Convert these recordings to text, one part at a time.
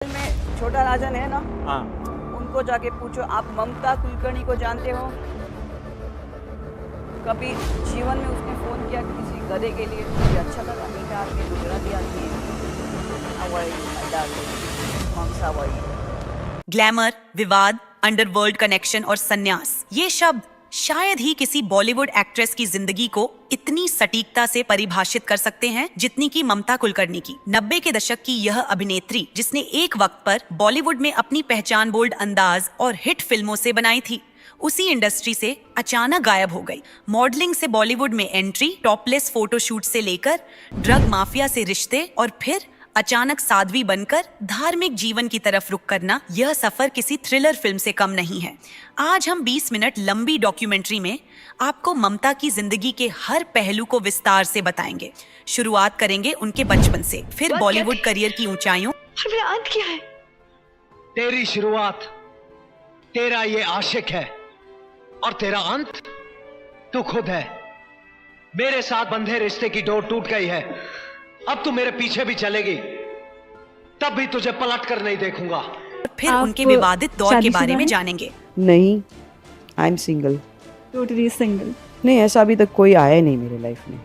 में छोटा राजन है ना, हाँ। उनको जाके पूछो आप ममता कुलकर्णी को जानते हो? कभी जीवन में उसने फोन किया किसी गधे के लिए? मुझे अच्छा लगा, मीठा आदमी, गुजराती आदमी है। ग्लैमर, विवाद, अंडरवर्ल्ड कनेक्शन और सन्यास, ये शब्द शायद ही किसी बॉलीवुड एक्ट्रेस की जिंदगी को इतनी सटीकता से परिभाषित कर सकते हैं जितनी की ममता कुलकर्णी की। 90 के दशक की यह अभिनेत्री, जिसने एक वक्त पर बॉलीवुड में अपनी पहचान बोल्ड अंदाज और हिट फिल्मों से बनाई थी, उसी इंडस्ट्री से अचानक गायब हो गई। मॉडलिंग से बॉलीवुड में एंट्री, टॉपलेस फोटोशूट से लेकर ड्रग माफिया से रिश्ते और फिर अचानक साध्वी बनकर धार्मिक जीवन की तरफ रुख करना, यह सफर किसी थ्रिलर फिल्म से कम नहीं है। आज हम 20 मिनट लंबी डॉक्यूमेंट्री में आपको ममता की जिंदगी के हर पहलू को विस्तार से बताएंगे। शुरुआत करेंगे उनके बचपन से, फिर बॉलीवुड करियर की ऊंचाइयों और मेरा अंत क्या है? तेरी शुरुआत, तेरा ये आशिक है और तेरा अंत तू खुद है। मेरे साथ बंधे रिश्ते की डोर टूट गई है, अब तू मेरे पीछे भी चलेगी तब भी तुझे पलट कर नहीं देखूंगा। फिर उनके विवादित दौर के बारे में जानेंगे। नहीं, I am single. Totally single. नहीं, ऐसा अभी तक कोई आया ही नहीं मेरे लाइफ में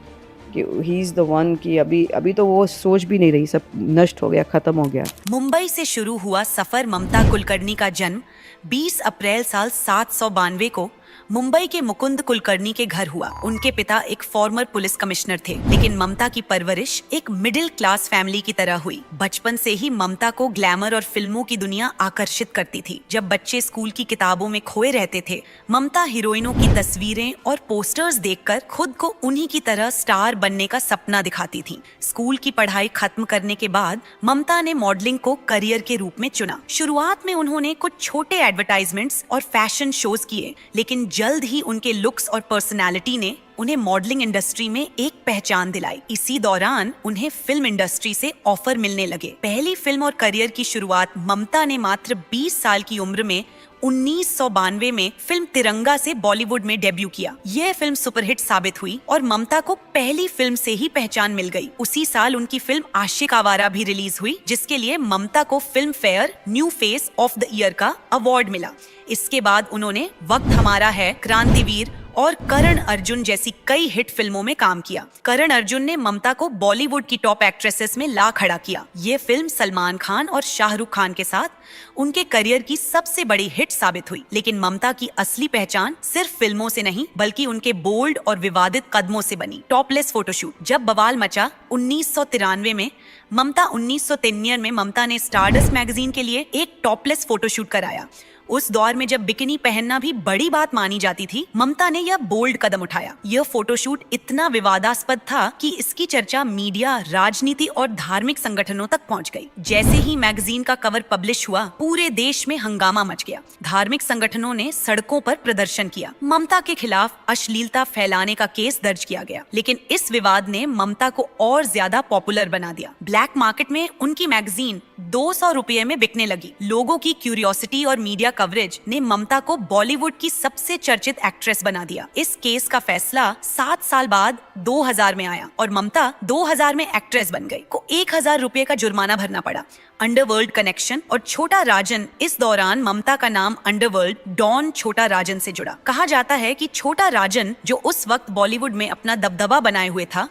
कि ही इज द वन, कि अभी तो वो सोच भी नहीं रही, सब नष्ट हो गया, खत्म हो गया। मुंबई से शुरू हुआ सफर ममता कुलकर्णी का जन्म 20 अप्रैल साल 792 को मुंबई के मुकुंद कुलकर्णी के घर हुआ। उनके पिता एक फॉर्मर पुलिस कमिश्नर थे, लेकिन ममता की परवरिश एक मिडिल क्लास फैमिली की तरह हुई। बचपन से ही ममता को ग्लैमर और फिल्मों की दुनिया आकर्षित करती थी। जब बच्चे स्कूल की किताबों में खोए रहते थे, ममता हीरोइनों की तस्वीरें और पोस्टर्स देखकर खुद को उन्हीं की तरह स्टार बनने का सपना दिखाती थी। स्कूल की पढ़ाई खत्म करने के बाद ममता ने मॉडलिंग को करियर के रूप में चुना। शुरुआत में उन्होंने कुछ छोटे एडवर्टाइजमेंट्स और फैशन शोज किए, लेकिन जल्द ही उनके लुक्स और पर्सनालिटी ने उन्हें मॉडलिंग इंडस्ट्री में एक पहचान दिलाई। इसी दौरान उन्हें फिल्म इंडस्ट्री से ऑफर मिलने लगे। पहली फिल्म और करियर की शुरुआत ममता ने मात्र 20 साल की उम्र में 1992 में फिल्म तिरंगा से बॉलीवुड में डेब्यू किया। यह फिल्म सुपरहिट साबित हुई और ममता को पहली फिल्म से ही पहचान मिल गई। उसी साल उनकी फिल्म आशिक आवारा भी रिलीज हुई, जिसके लिए ममता को film fair new face of the year का अवार्ड मिला। इसके बाद उन्होंने वक्त हमारा है, क्रांतिवीर और करण अर्जुन जैसी कई हिट फिल्मों में काम किया। करण अर्जुन ने ममता को बॉलीवुड की टॉप एक्ट्रेसेस में ला खड़ा किया। ये फिल्म सलमान खान और शाहरुख खान के साथ उनके करियर की सबसे बड़ी हिट साबित हुई। लेकिन ममता की असली पहचान सिर्फ फिल्मों से नहीं, बल्कि उनके बोल्ड और विवादित कदमों से बनी। टॉपलेस फोटोशूट जब बवाल मचा 1993 में, ममता 1993 में ममता ने स्टारडस्ट मैगजीन के लिए एक टॉपलेस फोटोशूट कराया। उस दौर में जब बिकिनी पहनना भी बड़ी बात मानी जाती थी, ममता ने यह बोल्ड कदम उठाया। यह फोटोशूट इतना विवादास्पद था कि इसकी चर्चा मीडिया, राजनीति और धार्मिक संगठनों तक पहुंच गई। जैसे ही मैगजीन का कवर पब्लिश हुआ, पूरे देश में हंगामा मच गया। धार्मिक संगठनों ने सड़कों पर प्रदर्शन किया। ममता के खिलाफ अश्लीलता फैलाने का केस दर्ज किया गया। लेकिन इस विवाद ने ममता को और ज्यादा पॉपुलर बना दिया। ब्लैक मार्केट में उनकी मैगजीन 200 रुपये में बिकने लगी। लोगों की क्यूरियोसिटी और मीडिया कवरेज ने ममता को बॉलीवुड की सबसे चर्चित एक्ट्रेस बना दिया। इस केस का फैसला 7 साल बाद 2000 में आया और ममता 2000 में एक्ट्रेस बन गई। को 1000 रुपये का जुर्माना भरना पड़ा। अंडरवर्ल्ड कनेक्शन और छोटा राजन, इस दौरान ममता का नाम अंडरवर्ल्ड डॉन छोटा राजन से जुड़ा। कहा जाता है कि छोटा राजन, जो उस वक्त बॉलीवुड में अपना दबदबा बनाए हुए था,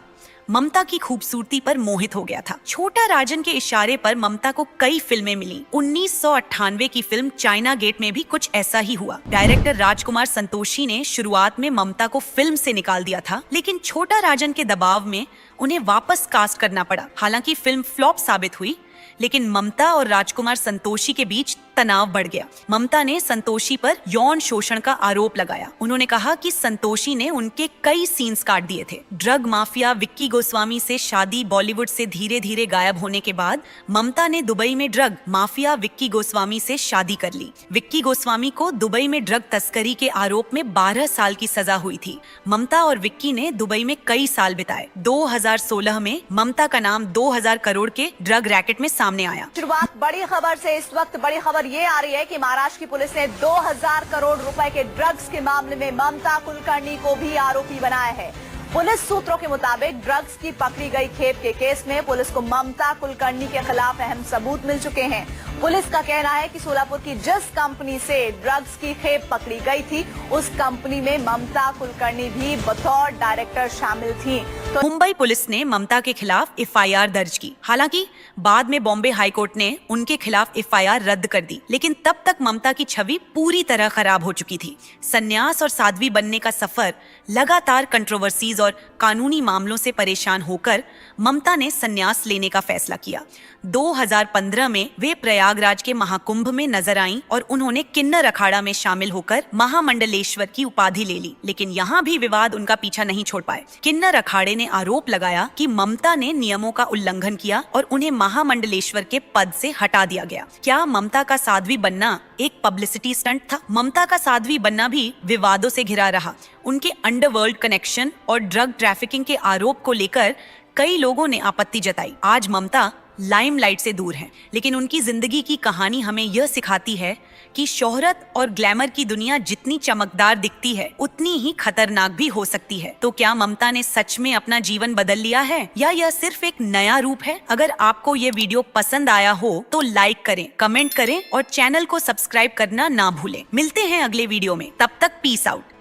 ममता की खूबसूरती पर मोहित हो गया था। छोटा राजन के इशारे पर ममता को कई फिल्में मिली। 1998 की फिल्म चाइना गेट में भी कुछ ऐसा ही हुआ। डायरेक्टर राजकुमार संतोषी ने शुरुआत में ममता को फिल्म से निकाल दिया था, लेकिन छोटा राजन के दबाव में उन्हें वापस कास्ट करना पड़ा। हालांकि फिल्म फ्लॉप साबित हुई, लेकिन ममता और राजकुमार संतोषी के बीच तनाव बढ़ गया। ममता ने संतोषी पर यौन शोषण का आरोप लगाया। उन्होंने कहा कि संतोषी ने उनके कई सीन्स काट दिए थे। ड्रग माफिया विक्की गोस्वामी से शादी बॉलीवुड से धीरे धीरे गायब होने के बाद ममता ने दुबई में ड्रग माफिया विक्की गोस्वामी से शादी कर ली। विक्की गोस्वामी को दुबई में ड्रग तस्करी के आरोप में 12 साल की सजा हुई थी। ममता और विक्की ने दुबई में कई साल बिताए। 2016 में ममता का नाम 2000 करोड़ के ड्रग रैकेट में सामने आया। शुरुआत बड़ी खबर से। इस वक्त बड़ी खबर ये आ रही है कि महाराष्ट्र की पुलिस ने 2000 करोड़ रुपए के ड्रग्स के मामले में ममता कुलकर्णी को भी आरोपी बनाया है। पुलिस सूत्रों के मुताबिक ड्रग्स की पकड़ी गई खेप के केस में पुलिस को ममता कुलकर्णी के खिलाफ अहम सबूत मिल चुके हैं। पुलिस का कहना है कि सोलापुर की जिस कंपनी से ड्रग्स की खेप पकड़ी गई थी, उस कंपनी में ममता कुलकर्णी भी बतौर डायरेक्टर शामिल थी। मुंबई पुलिस ने ममता के खिलाफ एफआईआर दर्ज की। हालांकि बाद में बॉम्बे हाईकोर्ट ने उनके खिलाफ एफआईआर रद्द कर दी, लेकिन तब तक ममता की छवि पूरी तरह खराब हो चुकी थी। संन्यास और साध्वी बनने का सफर लगातार कंट्रोवर्सीज और कानूनी मामलों से परेशान होकर ममता ने संन्यास लेने का फैसला किया। 2015 में वे प्रयागराज के महाकुंभ में नजर आईं और उन्होंने किन्नर अखाड़ा में शामिल होकर महामंडलेश्वर की उपाधि ले ली, लेकिन यहाँ भी विवाद उनका पीछा नहीं छोड़ पाए। किन्नर अखाड़े ने आरोप लगाया कि ममता ने नियमों का उल्लंघन किया और उन्हें महामंडलेश्वर के पद से हटा दिया गया। क्या ममता का साध्वी बनना एक पब्लिसिटी स्टंट था? ममता का साध्वी बनना भी विवादों से घिरा रहा। उनके अंडरवर्ल्ड कनेक्शन और ड्रग ट्रैफिकिंग के आरोप को लेकर कई लोगों ने आपत्ति जताई। आज ममता लाइमलाइट से दूर हैं, लेकिन उनकी जिंदगी की कहानी हमें यह सिखाती है कि शोहरत और ग्लैमर की दुनिया जितनी चमकदार दिखती है, उतनी ही खतरनाक भी हो सकती है। तो क्या ममता ने सच में अपना जीवन बदल लिया है या यह सिर्फ एक नया रूप है? अगर आपको ये वीडियो पसंद आया हो तो लाइक करें, कमेंट करें और चैनल को सब्सक्राइब करना ना भूलें। मिलते हैं अगले वीडियो में, तब तक पीस आउट।